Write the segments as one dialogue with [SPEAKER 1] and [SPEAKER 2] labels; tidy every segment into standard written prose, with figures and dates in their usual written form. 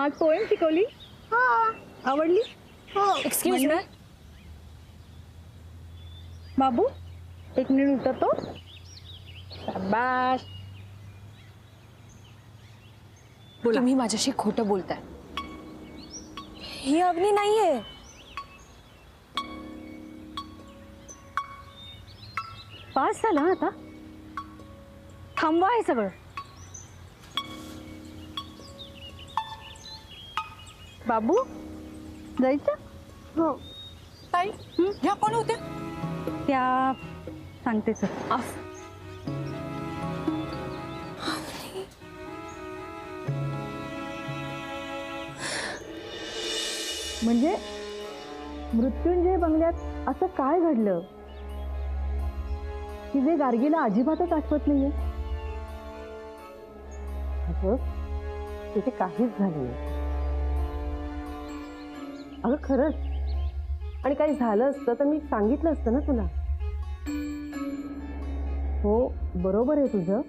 [SPEAKER 1] आज पोएम शिकवली? आवडली?
[SPEAKER 2] Excuse me.
[SPEAKER 1] बाबू एक मिनिट उतरतो. शाबाश.
[SPEAKER 2] तुम्ही माझ्याशी खोटं बोलताय. ही अग्नी नाहीये.
[SPEAKER 1] पास झाला आता. थांबवा हे सगळं. बाबू जायचं?
[SPEAKER 2] हो ताई, ह्या कोण होत्या?
[SPEAKER 1] त्या सांगतेच. म्हणजे मृत्युंजय बंगल्यात असं काय घडलं की जे गार्गीला अजिबातच आठवत नाहीये?
[SPEAKER 3] अगं तिथे काहीच झालं नाही. अगं खरंच. आणि काही झालं असतं तर मी सांगितलं असतं ना तुला.
[SPEAKER 1] हो बरोबर आहे तुझं.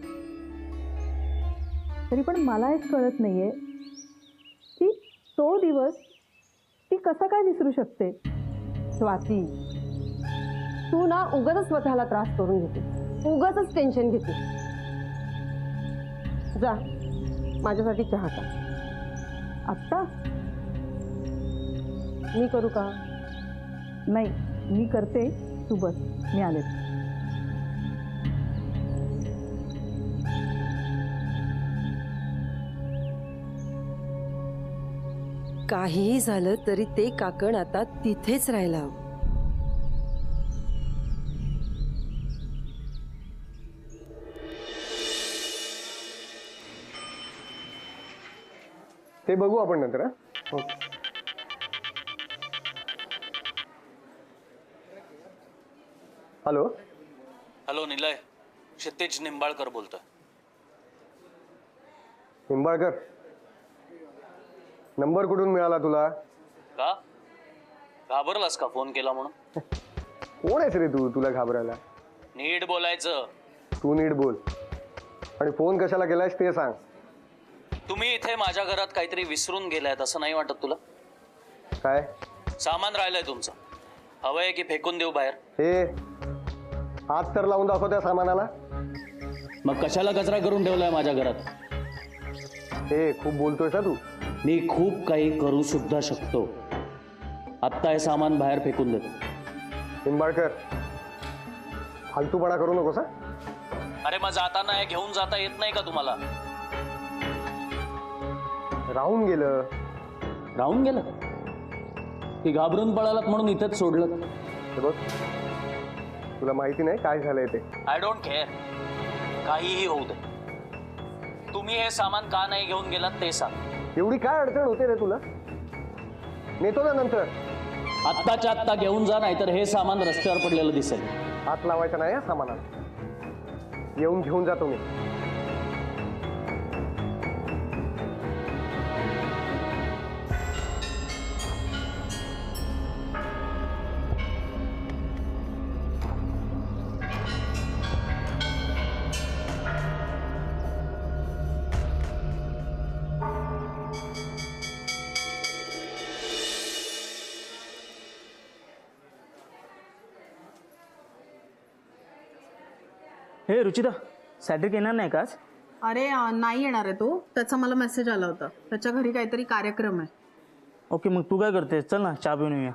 [SPEAKER 1] तरी पण मला एक कळत नाहीये की तो दिवस ती कसा काय विसरू शकते.
[SPEAKER 3] स्वाती, तू ना उगाचच स्वतःला त्रास करून घेते, उगाचच टेन्शन घेते. जा माझ्यासाठी चहा का.
[SPEAKER 1] आत्ता
[SPEAKER 3] मी करू का?
[SPEAKER 1] नाही मी करते, तू बस, मी आले.
[SPEAKER 4] काहीही झालं तरी ते काकण आता तिथेच राहायला हवं.
[SPEAKER 5] ते बघू आपण नंतर. हॅलो.
[SPEAKER 6] हॅलो निलय, क्षितिज निंबाळकर बोलतोय.
[SPEAKER 5] निंबाळकर, नंबर कुठून मिळाला तुला?
[SPEAKER 6] का घाबरलास का फोन केला म्हणून?
[SPEAKER 5] कोण आहेस रे तू, तुला घाबरायला?
[SPEAKER 6] नीट बोलायचं.
[SPEAKER 5] तू नीट बोल. आणि फोन कशाला केलायस ते सांग.
[SPEAKER 6] तुम्ही इथे माझ्या घरात काहीतरी विसरून गेलायत असं नाही वाटत तुला?
[SPEAKER 5] काय
[SPEAKER 6] सामान राहिलंय तुमचं, हवंय की फेकून देऊ बाहेर?
[SPEAKER 5] हे हात तर लावून दाखव त्या सामानाला.
[SPEAKER 6] मग कशाला कचरा करून ठेवलाय माझ्या घरात?
[SPEAKER 5] हे खूप बोलतोयस ना तू.
[SPEAKER 6] मी खूप काही करू सुद्धा शकतो. आत्ता हे सामान बाहेर फेकून देतो.
[SPEAKER 5] निंबाळकर, फालतूपणा करू नकोस.
[SPEAKER 6] अरे मग जाताना हे घेऊन जाता येत नाही का तुम्हाला?
[SPEAKER 5] राहून गेलं.
[SPEAKER 6] राहून गेलं की घाबरून पळालात म्हणून इथेच सोडलं?
[SPEAKER 5] हे बघ, तुला माहिती नाही काय झालंय ते.
[SPEAKER 6] आय डोंट केअर, काहीही होऊ दे. तुम्ही हे सामान का नाही घेऊन गेलात ते सांग.
[SPEAKER 5] एवढी काय अडचण होते रे तुला? नेतो ना नंतर.
[SPEAKER 6] आत्ताच्या आत्ता घेऊन जा, नाहीतर हे सामान रस्त्यावर पडलेलं दिसेल.
[SPEAKER 5] हात लावायचा नाही या सामानाला. येऊन घेऊन जातो मी.
[SPEAKER 7] हे रुचिता, सॅड्रिक येणार नाही का आज?
[SPEAKER 8] अरे नाही येणार आहे तो. त्याचा मला मेसेज आला होता, त्याच्या घरी काहीतरी कार्यक्रम आहे.
[SPEAKER 7] ओके, मग तू काय करते? चल ना चहा पिऊन येऊया.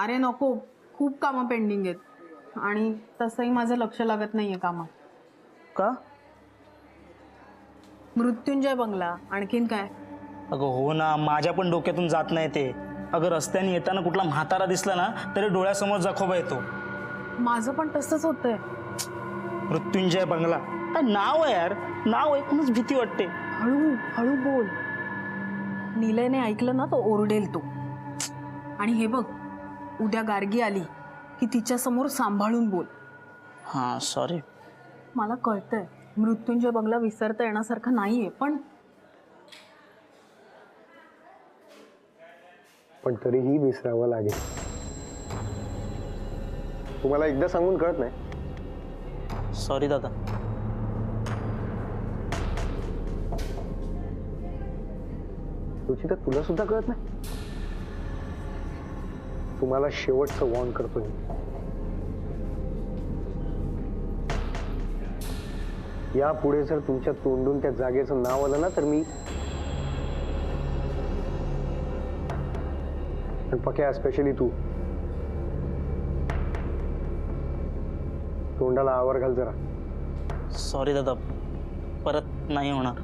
[SPEAKER 8] अरे नको, खूप कामं पेंडिंग आहेत आणि तसंही माझं लक्ष लागत नाहीये कामात.
[SPEAKER 7] का?
[SPEAKER 8] मृत्युंजय बंगला, आणखीन काय?
[SPEAKER 7] अगं हो ना, माझ्या पण डोक्यातून जात नाही ते. अगं रस्त्याने येताना कुठला म्हातारा दिसला ना तरी डोळ्यासमोर जखोबा येतो.
[SPEAKER 8] माझं पण तसंच होतंय.
[SPEAKER 7] मृत्युंजय बंगला काय नाव आहे यार, नाव ऐकूनच भीती वाटते.
[SPEAKER 8] हळू हळू बोल, निलयने ऐकलं ना तो ओरडेल तो. आणि हे बघ, उद्या गार्गी आली की तिच्या समोर सांभाळून बोल.
[SPEAKER 7] हां सॉरी.
[SPEAKER 8] मला कळतंय मृत्युंजय बंगला विसरता येण्यासारखं नाहीये, पण
[SPEAKER 5] तरीही विसरावं लागेल. तुम्हाला एकदा सांगून कळत नाही.
[SPEAKER 7] सॉरी दादा.
[SPEAKER 5] रुचिता तुला सुद्धा कळत नाही? तुम्हाला शेवटचं वॉर्न करतोय. यापुढे जर तुमच्या तोंडून त्या जागेचं नाव आलं ना तर मी पक्या स्पेशली तू तोंडाला आवर घाल जरा.
[SPEAKER 7] सॉरी दादा, परत नाही होणार.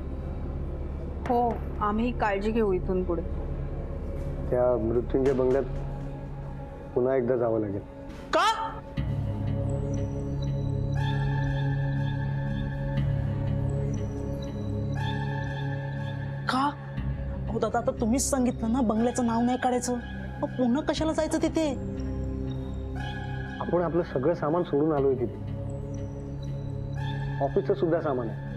[SPEAKER 8] हो, आम्ही काळजी घेऊ इथून पुढे.
[SPEAKER 5] त्या मृत्युंजय बंगल्यात पुन्हा एकदा जावं लागेल.
[SPEAKER 7] का? का? अहो दादा, आता तुम्हीच सांगितलं ना बंगल्याचं नाव नाही काढायचं. मग पुन्हा कशाला जायचं तिथे?
[SPEAKER 5] आपण आपलं सगळं सामान सोडून आलोय तिथे. ऑफिसचं सुद्धा सामान आहे,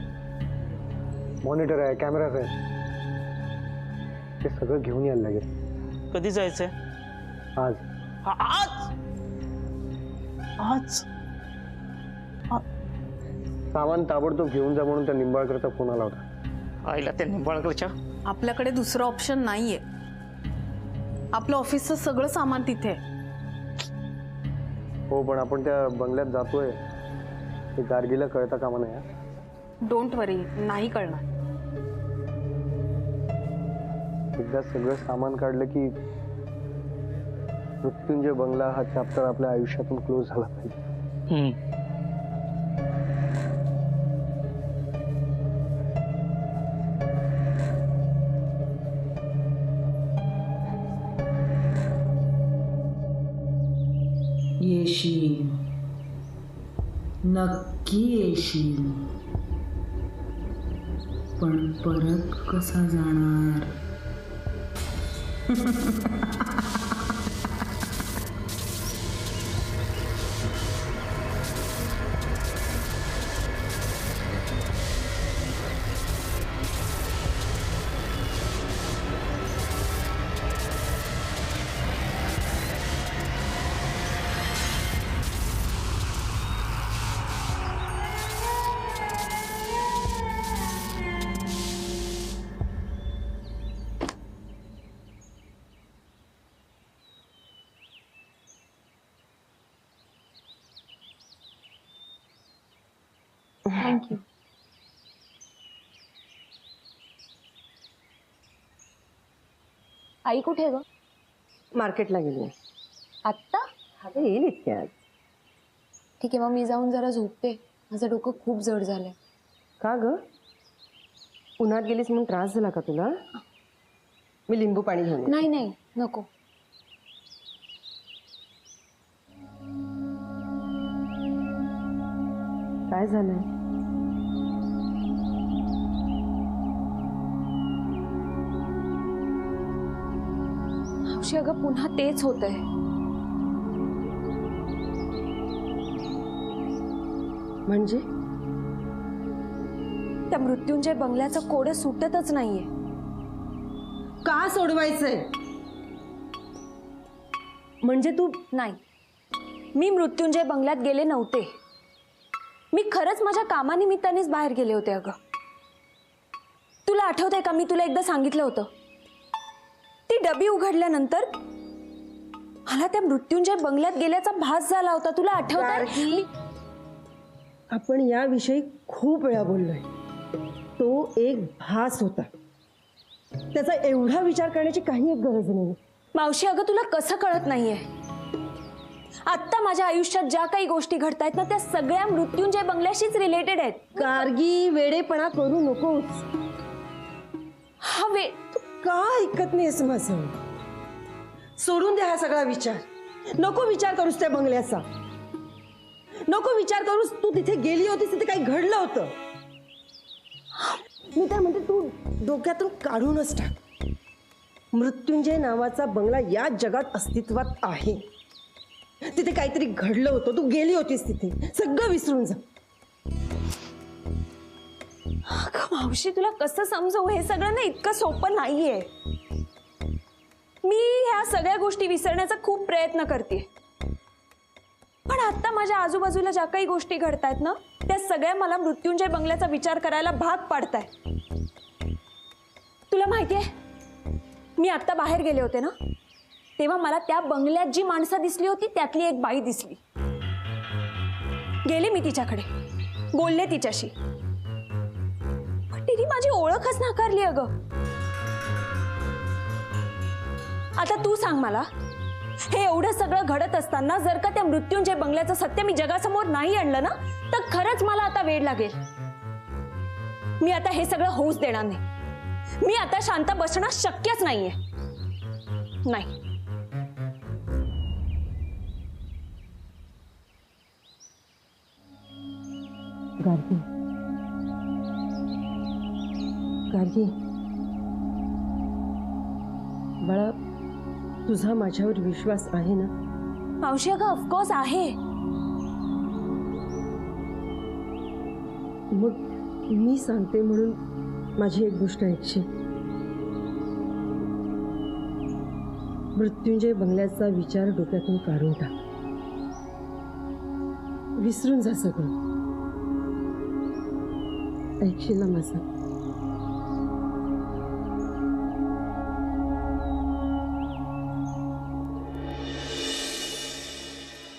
[SPEAKER 5] मॉनिटर आहे, कॅमेराज आहे, ते सगळं घेऊन यायला लागेल.
[SPEAKER 7] कधी जायचंय?
[SPEAKER 5] आज.
[SPEAKER 7] आज? आज?
[SPEAKER 5] सामान ताबडतोब घेऊन जा म्हणून त्या निंबाळकरचा फोन आला होता.
[SPEAKER 7] आईला त्या निंबाळकरच्या.
[SPEAKER 8] आपल्याकडे दुसरं ऑप्शन नाहीये. आपलं ऑफिसचं सगळं सामान तिथे आहे.
[SPEAKER 5] हो, पण आपण त्या बंगल्यात जातोय हे गार्गीला कळता कामा नये.
[SPEAKER 8] डोंट वरी, नाही कळणार.
[SPEAKER 5] एकदा सगळं सामान काढलं की मृत्युंजय बंगला हा चॅप्टर आपल्या आयुष्यातून क्लोज झाला पाहिजे.
[SPEAKER 9] येशील, नक्की येशील, पण परत कसा जाणार?
[SPEAKER 2] थँक्यू. आई कुठे ग?
[SPEAKER 3] मार्केटला गेली.
[SPEAKER 2] आत्ता?
[SPEAKER 3] अगं येईल इतक्यात.
[SPEAKER 2] ठीक आहे, मग मी जाऊन जरा झोपते. माझं डोकं खूप जड झालंय.
[SPEAKER 3] का ग? उन्हात गेलीस म्हणून त्रास झाला का तुला? मी लिंबू पाणी घेऊन येते.
[SPEAKER 2] नाही नाही, नको.
[SPEAKER 3] काय झालंय?
[SPEAKER 2] हौशी, अगं पुन्हा तेच होतंय.
[SPEAKER 3] म्हणजे
[SPEAKER 2] त्या मृत्युंजय बंगल्याचं कोड सुटतच नाहीये.
[SPEAKER 3] का सोडवायचंय? म्हणजे तू
[SPEAKER 2] नाही, मी मृत्युंजय बंगल्यात गेले नव्हते. मी खरंच माझ्या कामानिमित्तानेच बाहेर गेले होते. अगं तुला आठवतंय का, मी तुला एकदा सांगितलं होतं, ती डबी उघडल्यानंतर मला त्या मृत्युंजय बंगल्यात गेल्याचा भास झाला होता. तुला आठवतंय?
[SPEAKER 3] आपण याविषयी खूप वेळा बोललोय. तो एक भास होता, त्याचा एवढा विचार करण्याची काही एक गरज नाही.
[SPEAKER 2] मावशी, अगं तुला कसं कळत नाहीये, आत्ता माझ्या आयुष्यात ज्या काही गोष्टी घडतायत ना, त्या सगळ्या मृत्युंजय बंगल्याशीच रिलेटेड आहेत.
[SPEAKER 3] गार्गी, वेडेपणा करू नकोस.
[SPEAKER 2] हा
[SPEAKER 3] तू का ऐकत नाहीस माझं? सोडून दे हा सगळा विचार. नको विचार करूस त्या बंगल्याचा. नको विचार करूस तू तिथे गेली होतीस, तिथे काही घडलं होतं. मी तर म्हणते तू डोक्यातून काढूनच टाक. मृत्युंजय नावाचा बंगला या जगात अस्तित्वात आहे. तिथे काहीतरी घडलं होतं, तू गेली होतीस तिथे, सगळं विसरून जा.
[SPEAKER 2] अगं मावशी, तुला कसं समजवू? हे सगळं ना इतकं सोपं नाहीये. मी ह्या सगळ्या गोष्टी विसरण्याचा खूप प्रयत्न करते, पण आता माझ्या आजूबाजूला ज्या काही गोष्टी घडतायत ना, त्या सगळ्या मला मृत्युंजय बंगल्याचा विचार करायला भाग पाडताय. तुला माहितीये, मी आत्ता बाहेर गेले होते ना, तेव्हा मला त्या बंगल्यात जी माणसं दिसली होती त्यातली एक बाई दिसली. गेले मी तिच्याकडे, बोलले तिच्याशी, पण तिने माझी ओळखच नाकारली. अगं आता तू सांग मला, हे एवढं सगळं घडत असताना जर का त्या मृत्युंजय बंगल्याचं सत्य मी जगासमोर नाही आणलं ना, तर खरंच मला आता वेळ लागेल. मी आता हे सगळं होऊच देणार नाही. मी आता शांत बसणं शक्यच नाहीये. नाही.
[SPEAKER 3] गार्गी, गार्गी, बाळा, तुझा माझ्यावर विश्वास आहे ना?
[SPEAKER 2] मावशी अगं ऑफकोर्स आहे.
[SPEAKER 3] मग मी सांगते म्हणून माझी एक गोष्ट ऐकशील? मृत्युंजय बंगल्याचा विचार डोक्यातून काढून टाक. विसरून जा सगळं. ऐकशील ना माझं?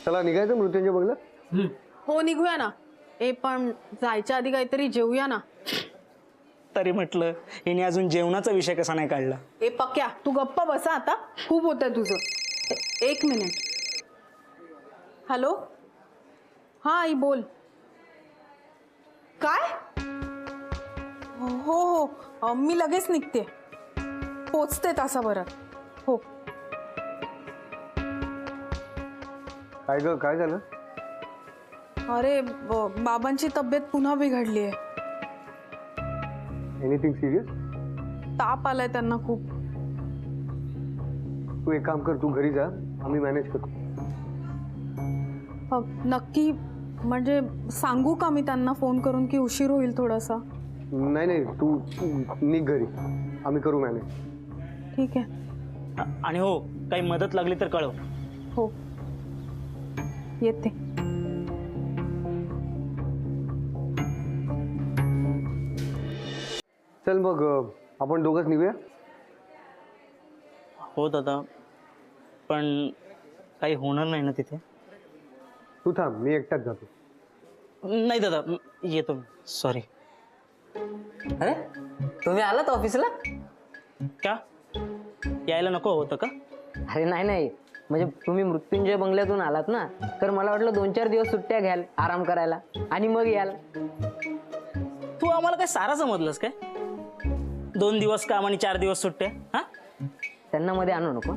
[SPEAKER 5] चला निघायचं मृत्युंजय बंगला.
[SPEAKER 8] हो निघूया ना. पण जायच्या आधी काहीतरी जेवूया ना.
[SPEAKER 7] तरी म्हटलं हिने अजून जेवणाचा विषय कसा नाही काढला.
[SPEAKER 8] पक्या, तू गप्पा बसा आता, खूप होतंय तुझं. एक मिनिट. हॅलो, हा आई बोल. काय? हो हो, मी लगेच निघते, पोचते तासाभरात. हो.
[SPEAKER 5] काय ग, काय झालं?
[SPEAKER 8] अरे बाबांची तब्येत पुन्हा बिघडली आहे.
[SPEAKER 5] Anything serious?
[SPEAKER 8] ताप आलाय त्यांना खूप.
[SPEAKER 5] तू एक काम कर, तू घरी जा, आम्ही मॅनेज करतो.
[SPEAKER 8] नक्की म्हणजे सांगू का मी त्यांना फोन करून की उशीर होईल थोडासा?
[SPEAKER 5] नाही नाही, तू निघ घरी, आम्ही करू मॅनेज.
[SPEAKER 8] ठीक आहे.
[SPEAKER 7] आणि हो, काही मदत लागली तर कळव.
[SPEAKER 8] हो येते.
[SPEAKER 5] चल मग आपण दोघंच निघूया.
[SPEAKER 7] हो दादा, पण काही होणार नाही ना तिथे?
[SPEAKER 5] तू थांब, मी एकटाच जातो.
[SPEAKER 7] नाही दादा, येतो मी. सॉरी.
[SPEAKER 10] अरे तुम्ही आलात ऑफिसला?
[SPEAKER 7] का यायला नको होतं का?
[SPEAKER 10] अरे नाही नाही, म्हणजे तुम्ही मृत्युंजय बंगल्यातून आलात ना, तर मला वाटलं 2-4 दिवस सुट्ट्या घ्याल आराम करायला आणि मग याल.
[SPEAKER 7] तू आम्हाला काय सारा समजलंस काय? 2 दिवस काम आणि 4 दिवस सुट्ट्या? हा,
[SPEAKER 10] त्यांना मध्ये आणू नको.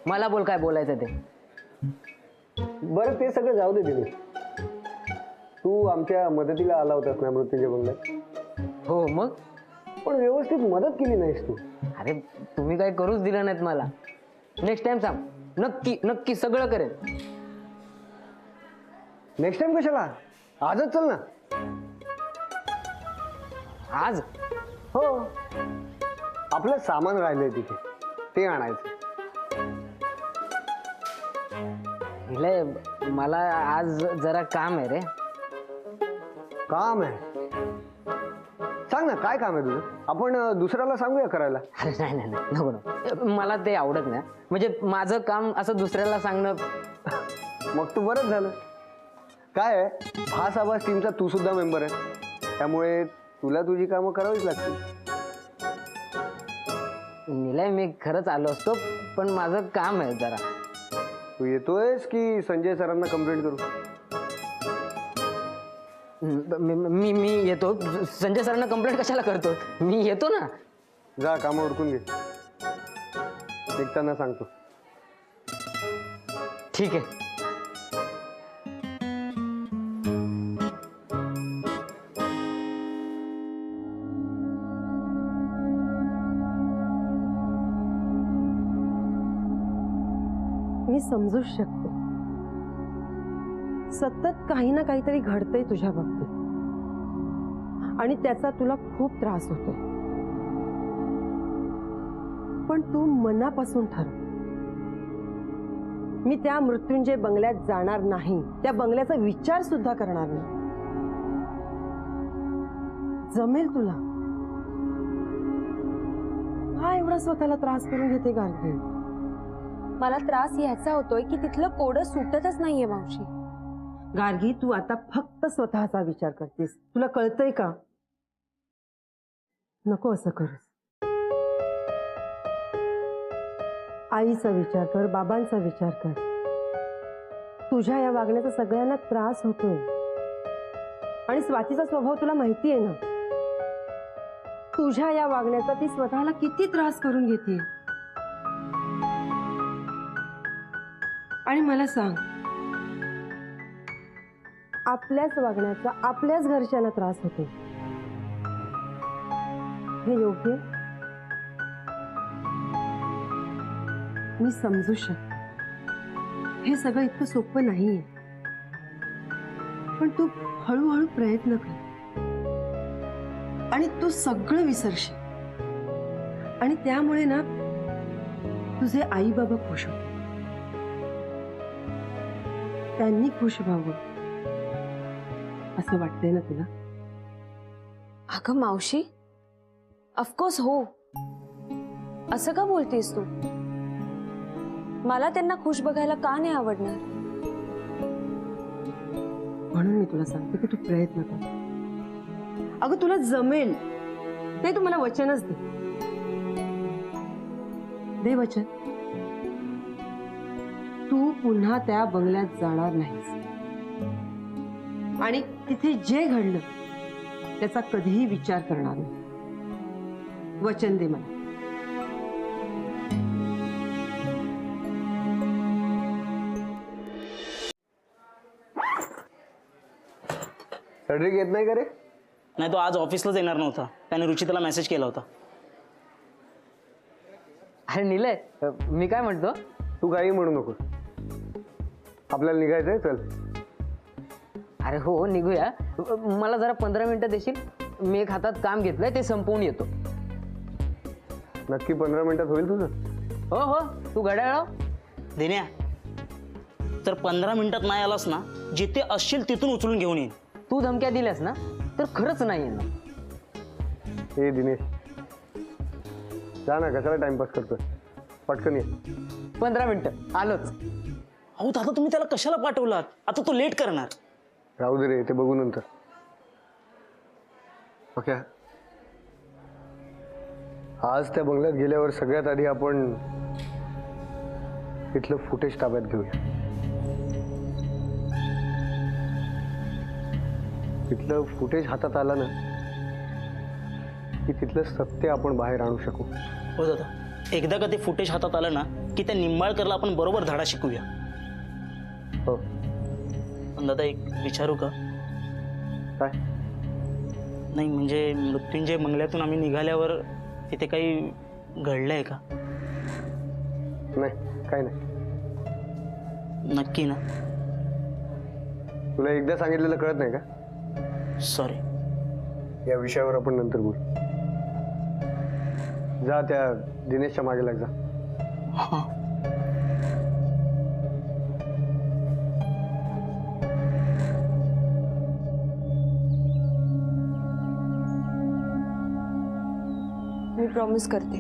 [SPEAKER 10] मला बोल, काय बोलायचं ते.
[SPEAKER 5] बरं ते सगळं जाऊ दे दिनेश. तू आमच्या मदतीला आला होतास ना मृत्युंजय बंगल्यात?
[SPEAKER 10] हो मग.
[SPEAKER 5] पण व्यवस्थित मदत केली नाहीस तू.
[SPEAKER 10] अरे तुम्ही काय करूच दिलं नाहीत मला. नेक्स्ट टाइम सांग, नक्की नक्की सगळं करेल.
[SPEAKER 5] नेक्स्ट टाइम कशाला, आजच चल ना.
[SPEAKER 10] आज?
[SPEAKER 5] हो, आपलं सामान राहिलंय तिथे, ते आणायचं.
[SPEAKER 10] हिला मला आज जरा काम आहे रे.
[SPEAKER 5] काम आहे? सांग ना, काय काम आहे तुझं? आपण दुसऱ्याला सांगूया करायला.
[SPEAKER 10] अरे नाही नाही नाही, नको नको, मला ते आवडत नाही. म्हणजे माझं काम असं दुसऱ्याला सांगणं.
[SPEAKER 5] मग तू बरंच झालं. काय आहे, भास आवाज टीमचा तू सुद्धा मेंबर आहे, त्यामुळे तुला तुझी कामं करावीच लागतील.
[SPEAKER 10] निलय, मी खरंच आलो असतो, पण माझं काम आहे जरा.
[SPEAKER 5] तू येतोयस की संजय सरांना कंप्लेंट करू?
[SPEAKER 10] मी येतो. संजय सरांना कंप्लेंट कशाला करतो? मी येतो ना.
[SPEAKER 5] जा, कामं उरकून घे, निघताना सांगतो.
[SPEAKER 10] ठीक आहे.
[SPEAKER 3] मी समजूच शकते, सतत काही ना काहीतरी घडतंय तुझ्या बाबतीत आणि त्याचा तुला खूप त्रास होतोय. पण तू मनापासून ठरव, मी त्या मृत्युंजय बंगल्यात जाणार नाही, त्या बंगल्याचा विचार सुद्धा करणार नाही. जमेल तुला? काय एवढा स्वतःला त्रास करून घेते गार्गी?
[SPEAKER 2] मला त्रास ह्याचा होतोय की तिथलं कोडं सुटतच नाहीये मावशी.
[SPEAKER 3] गार्गी, तू आता फक्त स्वतःचा विचार करतेस. तुला कळतंय का? नको असं करस. आईचा विचार कर, बाबांचा विचार कर. तुझ्या या वागण्याचा सगळ्यांना त्रास होतोय. आणि स्वातीचा स्वभाव तुला माहिती आहे ना. तुझ्या या वागण्याचा ती स्वतःला किती त्रास करून घेते. आणि मला सांग, आपल्याच वागण्याचा आपल्याच घरच्यांना त्रास होतो, हे योग्य? मी समजू शकते हे सगळं इतकं सोपं नाहीये, पण तू हळूहळू प्रयत्न कर आणि तू सगळं विसरशील. आणि त्यामुळे ना तुझे आई बाबा खुश होतील. त्यांनी खुश व्हावं असं वाटतंय ना तुला?
[SPEAKER 2] अगं मावशी, ऑफकोर्स हो. असं का बोलतेस तू? मला त्यांना खुश बघायला का नाही आवडणार?
[SPEAKER 3] म्हणून मी तुला सांगते की तू प्रयत्न कर. अगं तुला जमेल ते. तू मला वचनच दे. दे वचन. तू पुन्हा त्या बंगल्यात जाणार नाहीस आणि तिथे जे घडलं त्याचा कधीही विचार करणार नाही. वचन दे मला.
[SPEAKER 5] सॅलरी घेत नाही का रे?
[SPEAKER 7] नाही, तो आज ऑफिसलाच येणार नव्हता. त्याने रुचिताला मेसेज केला होता.
[SPEAKER 10] अरे निलय, मी काय म्हणतो,
[SPEAKER 5] तू काही म्हणू नको. आपल्याला निघायचंय, चल.
[SPEAKER 10] अरे हो निघूया. मला जरा 15 मिनिटं देशील? मी एक हातात काम घेतलंय, ते संपवून येतो.
[SPEAKER 5] नक्की 15 मिनिटात होईल तुझं?
[SPEAKER 10] हो हो, तू घड्याळ लाव.
[SPEAKER 7] दिन्या, तर 15 मिनिटात नाही आलास ना, जिथे असशील तिथून उचलून घेऊन येईन.
[SPEAKER 10] तू धमक्या दिल्यास ना तर खरंच नाही येणार.
[SPEAKER 5] हे दिनेश, जा ना, कशाला टाइमपास करतोय? पटकन ये.
[SPEAKER 10] 15 मिनिटं आलोच.
[SPEAKER 7] अहो दादा, तुम्ही त्याला कशाला पाठवलात? आता तो लेट करणार.
[SPEAKER 5] राहू दे रे, ते बघू नंतर. ओके, आज त्या बंगल्यात गेल्यावर सगळ्यात आधी आपण तिथलं फुटेज ताब्यात घेऊया. तिथलं फुटेज हातात आलं ना की तिथलं सत्य आपण बाहेर आणू शकू.
[SPEAKER 7] हो दादा, एकदा का ते फुटेज हातात आलं ना की त्या निंबाळकरला आपण बरोबर धडा शिकूया.
[SPEAKER 5] हो.
[SPEAKER 7] पण दादा, एक विचारू का?
[SPEAKER 5] काय?
[SPEAKER 7] नाही म्हणजे मृत्युंजय बंगल्यातून आम्ही निघाल्यावर तिथे काही घडलंय का?
[SPEAKER 5] नाही, काय नाही.
[SPEAKER 7] नक्की ना?
[SPEAKER 5] तुला एकदा सांगितलेलं कळत नाही का?
[SPEAKER 7] सॉरी.
[SPEAKER 5] या विषयावर आपण नंतर बोलू. जा, त्या दिनेशच्या मागे लाग जा.
[SPEAKER 7] हां.
[SPEAKER 2] मी प्रॉमिस करते,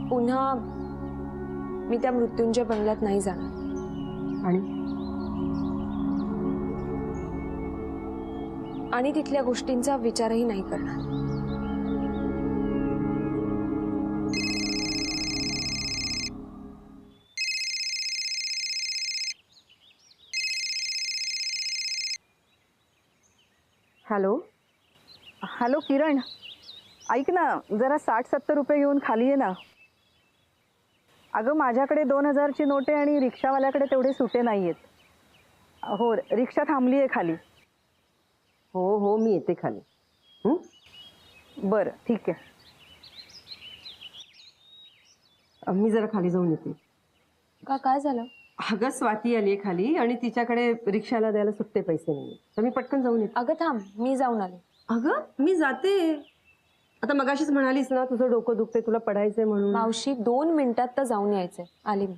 [SPEAKER 2] पुन्हा मी त्या मृत्युंजय बंगल्यात नाही जाणार. आणि तिथल्या गोष्टींचा विचारही नाही करणार.
[SPEAKER 1] हॅलो हॅलो किरण, ऐक ना, जरा 60-70 रुपये घेऊन खाली ये ना. अगं माझ्याकडे 2000ची नोट आहे आणि रिक्षावाल्याकडे तेवढे सुटे नाही आहेत. हो, रिक्षा थांबली आहे खाली.
[SPEAKER 3] हो हो, मी येते खाली.
[SPEAKER 1] बरं ठीक आहे.
[SPEAKER 3] मी जरा खाली जाऊन येते.
[SPEAKER 2] का, काय झालं?
[SPEAKER 3] अगं स्वाती आली आहे खाली आणि तिच्याकडे रिक्षाला द्यायला सुट्टे पैसे नाही, तर मी पटकन जाऊन येते.
[SPEAKER 2] अगं थांब, मी जाऊन आले.
[SPEAKER 3] अगं मी जाते. आता मगाशीच म्हणालीस ना तुझं डोकं दुखते, तुला पडायचंय म्हणून.
[SPEAKER 2] मावशी 2 मिनिटात तर जाऊन यायचंय. आले मी.